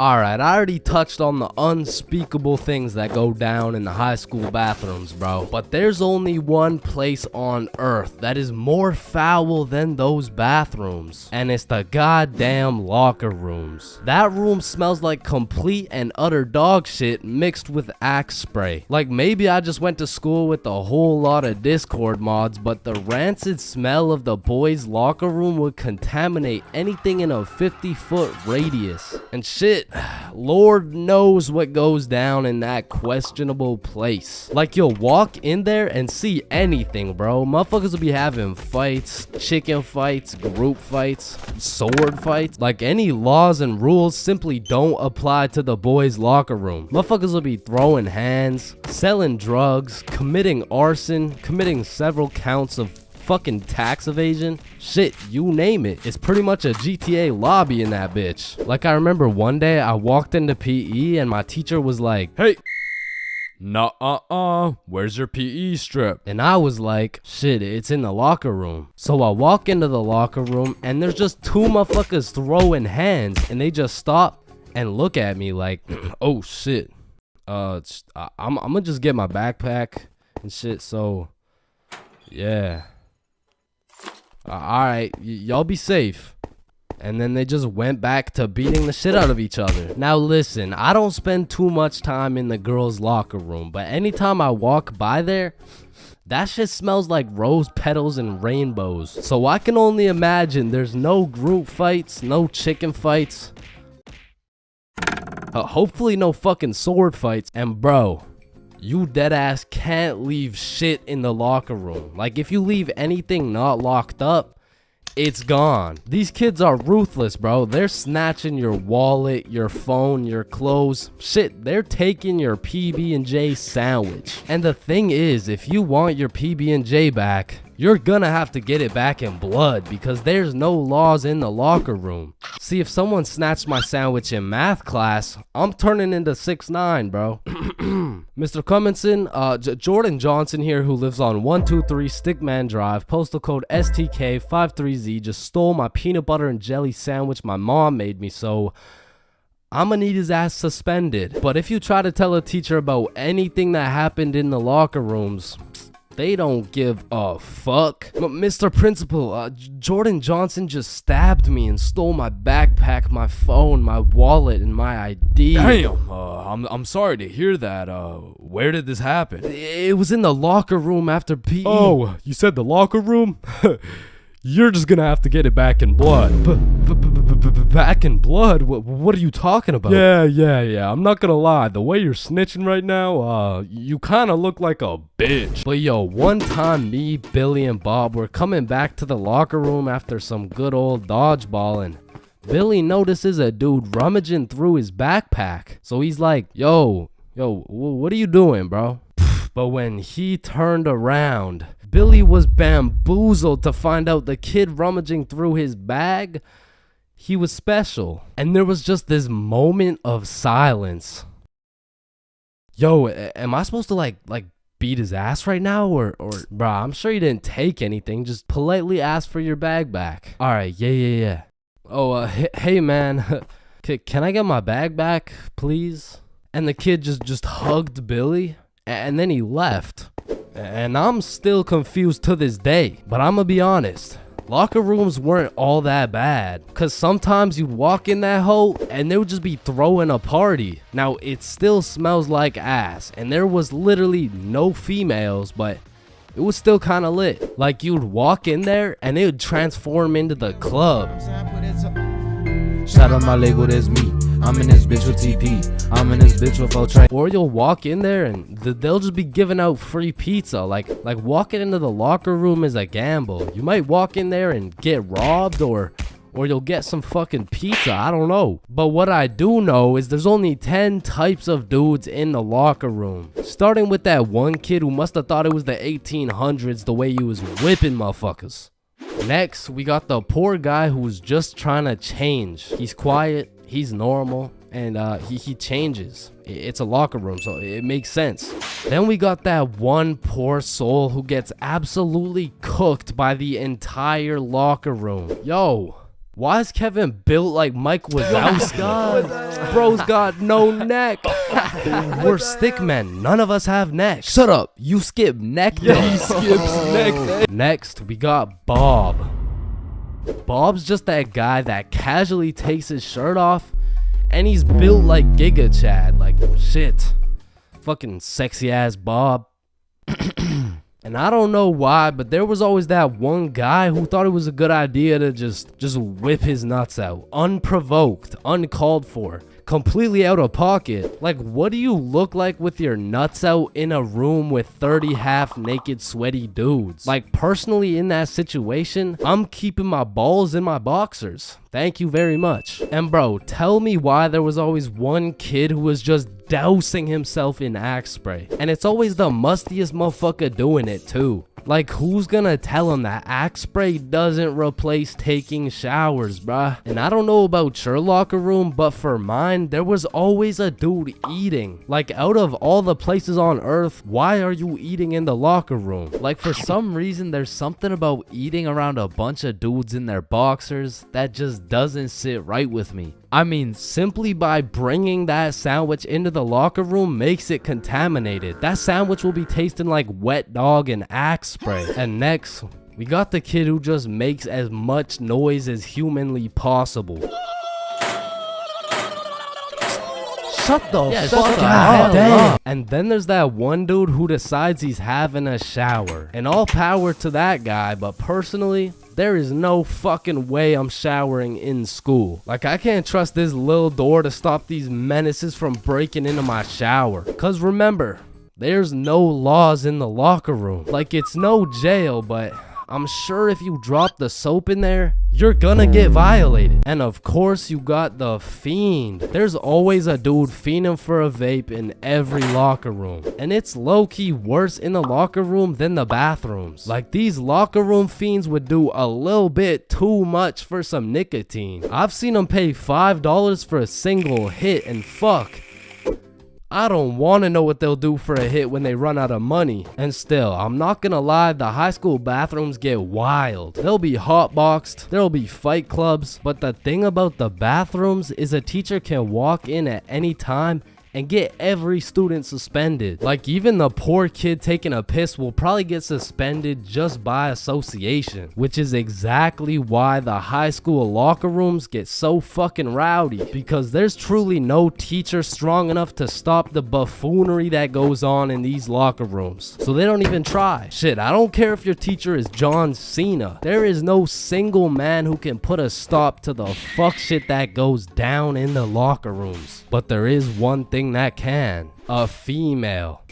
Alright, I already touched on the unspeakable things that go down in the high school bathrooms, bro. But there's only one place on earth that is more foul than those bathrooms. And it's the goddamn locker rooms. That room smells like complete and utter dog shit mixed with Axe spray. Like maybe I just went to school with a whole lot of Discord mods, but the rancid smell of the boys' locker room would contaminate anything in a 50-foot radius. And shit, Lord knows what goes down in that questionable place. Like you'll walk in there and see anything, bro. Motherfuckers will be having fights, chicken fights, group fights, sword fights. Like any laws and rules simply don't apply to the boys' locker room. Motherfuckers will be throwing hands, selling drugs, committing arson, committing several counts of fucking tax evasion. Shit, you name it. It's pretty much a GTA lobby in that bitch. Like I remember one day I walked into PE and my teacher was like, "Hey, where's your PE strip?" And I was like, "Shit, it's in the locker room." So I walk into the locker room and there's just two motherfuckers throwing hands and they just stop and look at me like, "Oh shit, I'm gonna just get my backpack and shit, so yeah. Alright, y'all be safe." And then they just went back to beating the shit out of each other. Now listen, I don't spend too much time in the girls' locker room, but anytime I walk by there, that shit smells like rose petals and rainbows. So I can only imagine there's no group fights, no chicken fights, hopefully no fucking sword fights. And bro, you deadass can't leave shit in the locker room. Like if you leave anything not locked up, it's gone. These kids are ruthless, bro. They're snatching your wallet, your phone, your clothes. Shit, they're taking your PB&J sandwich. And the thing is, if you want your PB&J back, you're gonna have to get it back in blood because there's no laws in the locker room. See, if someone snatched my sandwich in math class, I'm turning into 6'9", bro. Mr. Cumminson, Jordan Johnson here, who lives on 123 Stickman Drive, postal code STK53Z, just stole my peanut butter and jelly sandwich my mom made me, so I'm gonna need his ass suspended. But if you try to tell a teacher about anything that happened in the locker rooms, they don't give a fuck. Mr. Principal, Jordan Johnson just stabbed me and stole my backpack, my phone, my wallet, and my ID. Damn, I'm sorry to hear that. Where did this happen? It was in the locker room after PE. Oh, you said the locker room? You're just gonna have to get it back in blood. Back in blood? What are you talking about? Yeah. I'm not gonna lie. The way you're snitching right now, you kind of look like a bitch. But yo, one time me, Billy, and Bob were coming back to the locker room after some good old dodgeball, and Billy notices a dude rummaging through his backpack. So he's like, yo, what are you doing, bro? But when he turned around, Billy was bamboozled to find out the kid rummaging through his bag, he was special. And there was just this moment of silence. Yo, am I supposed to like beat his ass right now? Or bruh, I'm sure you didn't take anything. Just politely ask for your bag back. Alright, yeah. Oh, hey man, can I get my bag back, please? And the kid just hugged Billy, and then he left. And I'm still confused to this day. But I'm gonna be honest, locker rooms weren't all that bad. Cause sometimes you'd walk in that hole and they would just be throwing a party. Now it still smells like ass, and there was literally no females, but it was still kind of lit. Like you'd walk in there and it would transform into the club. Shout out my Lego, there's me. I'm in this bitch with TP. I'm in this bitch with Ultra. Or you'll walk in there and they'll just be giving out free pizza. Like walking into the locker room is a gamble. You might walk in there and get robbed, or you'll get some fucking pizza. I don't know. But what I do know is there's only 10 types of dudes in the locker room. Starting with that one kid who must have thought it was the 1800s the way he was whipping motherfuckers. Next, we got the poor guy who's just trying to change. He's quiet, he's normal, and he changes. It's a locker room, so it makes sense. Then we got that one poor soul who gets absolutely cooked by the entire locker room. Yo, Why is Kevin built like Mike Wazowski? Bro's got no neck. We're stick men. None of us have necks. Shut up. You skip neck day. He skips neck. Next, we got Bob. Bob's just that guy that casually takes his shirt off, and he's built like Giga Chad. Like, shit. Fucking sexy ass Bob. And I don't know why, but there was always that one guy who thought it was a good idea to just whip his nuts out. Unprovoked, uncalled for, completely out of pocket. Like, what do you look like with your nuts out in a room with 30 half-naked sweaty dudes? Like, personally in that situation, I'm keeping my balls in my boxers. Thank you very much. And bro, tell me why there was always one kid who was just dousing himself in Axe spray. And it's always the mustiest motherfucker doing it too. Like, who's gonna tell him that Axe spray doesn't replace taking showers, bruh? And I don't know about your locker room, but for mine, there was always a dude eating. Like, out of all the places on earth, why are you eating in the locker room? Like, for some reason, there's something about eating around a bunch of dudes in their boxers that just doesn't sit right with me. I mean, simply by bringing that sandwich into the locker room makes it contaminated. That sandwich will be tasting like wet dog and Axe spray. And next, we got the kid who just makes as much noise as humanly possible. Shut the fuck up. And then there's that one dude who decides he's having a shower. And all power to that guy, but personally, there is no fucking way I'm showering in school. Like, I can't trust this little door to stop these menaces from breaking into my shower. Cause remember, there's no laws in the locker room. Like, it's no jail, but I'm sure if you drop the soap in there, you're gonna get violated. And of course, you got the fiend. There's always a dude fiending for a vape in every locker room. And it's low-key worse in the locker room than the bathrooms. Like, these locker room fiends would do a little bit too much for some nicotine. I've seen them pay $5 for a single hit, and fuck, I don't want to know what they'll do for a hit when they run out of money. And still, I'm not gonna lie, the high school bathrooms get wild. They'll be hotboxed, there'll be fight clubs, but the thing about the bathrooms is a teacher can walk in at any time and get every student suspended. Like, even the poor kid taking a piss will probably get suspended just by association, which is exactly why the high school locker rooms get so fucking rowdy, because there's truly no teacher strong enough to stop the buffoonery that goes on in these locker rooms. So they don't even try. Shit, I don't care if your teacher is John Cena. There is no single man who can put a stop to the fuck shit that goes down in the locker rooms. But there is one thing that can: a female.